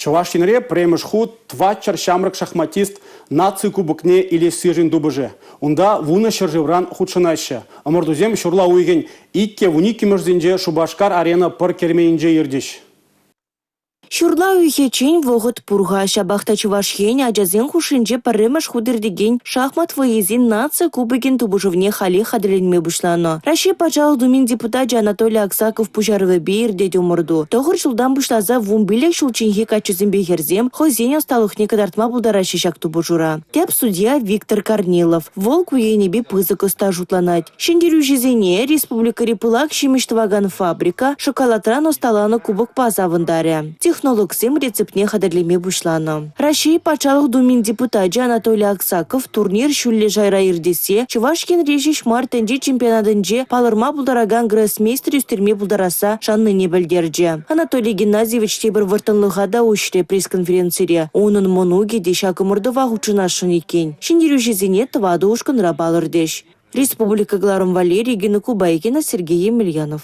Чувашинре премыш худ твачар шамрак шахматист наци кубокне или сыжин дубыже. Унда вуна шыржевран худшынайшы. Амырдузем шурла уйген икке вуники мырзинже Шубашкар арена пыр кермейінже ердеш. Шурла уйхечень вогот пурга шабахта Чувашьен аджазен хушинже парремаш худердеген шахмат воезин нация кубыген тубужевне хали хадреленме бушлано. Раши пачал думин депутат Анатолий Аксаков пужарывы бейр дедю морду. Тогыр шулдан бушлаза вумбилек шулчинхе качызен бейхерзем хозен осталыхне кадартма булдараши шак тубужура. Теп судья Виктор Корнилов. Волк уенеби пызык оста жутланать. Шендерю жизене республика репылак шимиштваган фабрика шоколадран осталаны кубок пазавындаря. Технолог сем рецептне хадарлеме бушланы. Раши пачалых думин депутат Анатолий Аксаков турнир шулле жайра ирдесе Чувашкин режиш мартенде чемпионатынже палырма булдараган гроссмейстер үстерме булдараса шанныне білдерже. Анатолий Геннадьевич тебір вартынлыға ушре пресс-конференцире. Оның монуге дешак ымырдыва хучынашын екен. Шендерю жезене тывады ушкын рабалыр деш. Республика Гларом Валерий Геннакубайкина Сергей Емельянов.